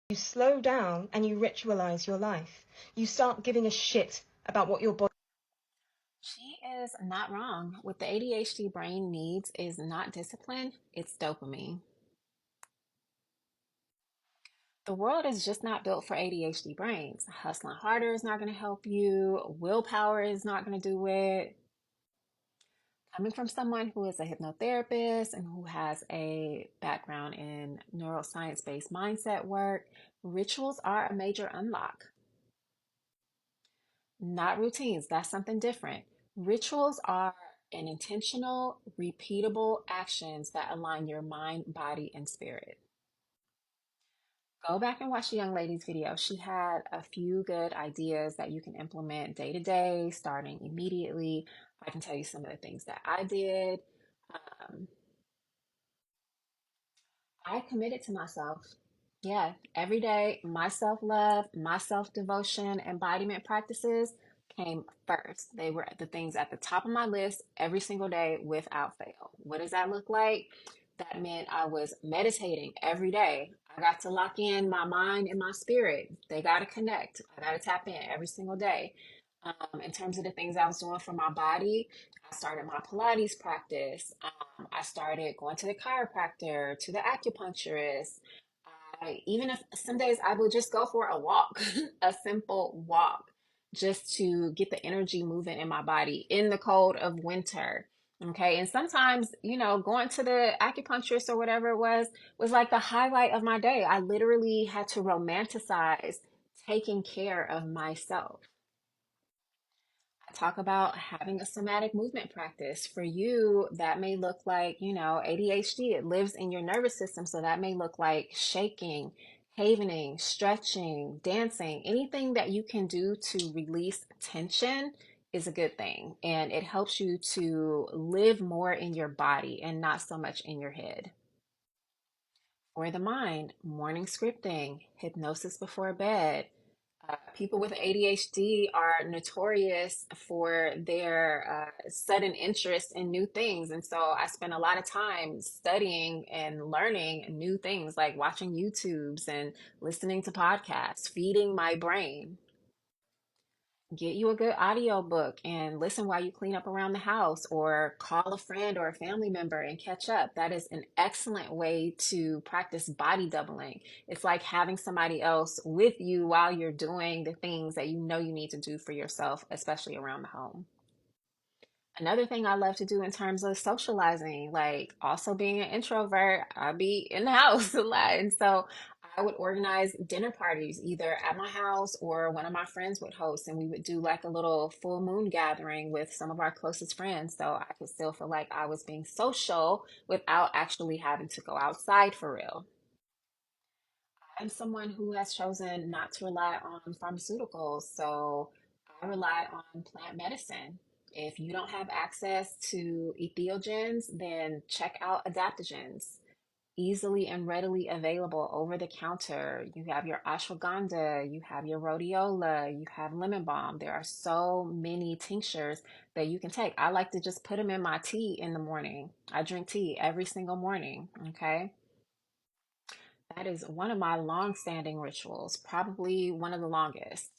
You slow down and you ritualize your life. You start giving a shit about what your body. She is not wrong. What the ADHD brain needs is not discipline, it's dopamine. The world is just not built for ADHD brains. Hustling harder is not going to help you. Willpower is not going to do it. Coming from someone who is a hypnotherapist and who has a background in neuroscience based mindset work, rituals are a major unlock. Not routines, that's something different. Rituals are an intentional, repeatable actions that align your mind, body, and spirit. Go back and watch the young lady's video. She had a few good ideas that you can implement day to day, starting immediately. I can tell you some of the things that I did. Um, I committed to myself. Yeah, every day, my self love, my self devotion, embodiment practices came first. They were the things at the top of my list every single day without fail. What does that look like? That meant I was meditating every day. I got to lock in my mind and my spirit. They got to connect. I got to tap in every single day. In terms of the things I was doing for my body, I started my Pilates practice. I started going to the chiropractor, to the acupuncturist. Even if some days I will just go for a walk, a simple walk, just to get the energy moving in my body in the cold of winter. Okay. And sometimes, going to the acupuncturist or whatever it was like the highlight of my day. I literally had to romanticize taking care of myself. I talk about having a somatic movement practice. For you, that may look like, ADHD, it lives in your nervous system. So that may look like shaking, havening, stretching, dancing, anything that you can do to release tension is a good thing. And it helps you to live more in your body and not so much in your head. For the mind, morning scripting, hypnosis before bed. People with ADHD are notorious for their sudden interest in new things. And so I spend a lot of time studying and learning new things, like watching YouTubes and listening to podcasts, feeding my brain. Get you a good audio book and listen while you clean up around the house, or call a friend or a family member and catch up. That is an excellent way to practice body doubling. It's like having somebody else with you while you're doing the things that you know you need to do for yourself, especially around the home. Another thing I love to do in terms of socializing, like also being an introvert, I be in the house a lot. And so I would organize dinner parties either at my house or one of my friends would host, and we would do like a little full moon gathering with some of our closest friends. So I could still feel like I was being social without actually having to go outside for real. I'm someone who has chosen not to rely on pharmaceuticals, so I rely on plant medicine. If you don't have access to entheogens, then check out adaptogens. Easily and readily available over the counter. You have your ashwagandha, you have your rhodiola, you have lemon balm. There are so many tinctures that you can take. I like to just put them in my tea in the morning. I drink tea every single morning. Okay. That is one of my long-standing rituals, probably one of the longest.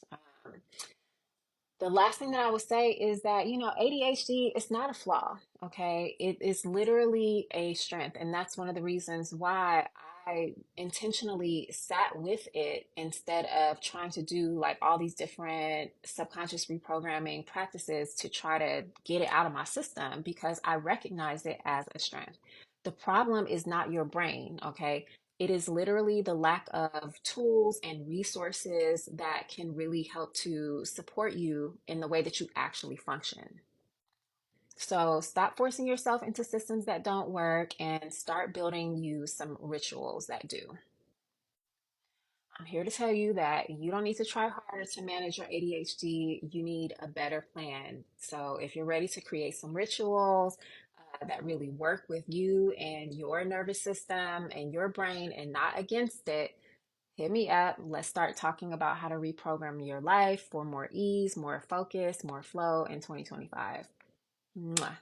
The last thing that I would say is that, ADHD is not a flaw, okay? It is literally a strength. And that's one of the reasons why I intentionally sat with it instead of trying to do like all these different subconscious reprogramming practices to try to get it out of my system, because I recognize it as a strength. The problem is not your brain, okay? It is literally the lack of tools and resources that can really help to support you in the way that you actually function. So stop forcing yourself into systems that don't work and start building you some rituals that do. I'm here to tell you that you don't need to try harder to manage your ADHD. You need a better plan. So if you're ready to create some rituals that really work with you and your nervous system and your brain and not against it, hit me up. Let's start talking about how to reprogram your life for more ease, more focus, more flow in 2025. Mwah.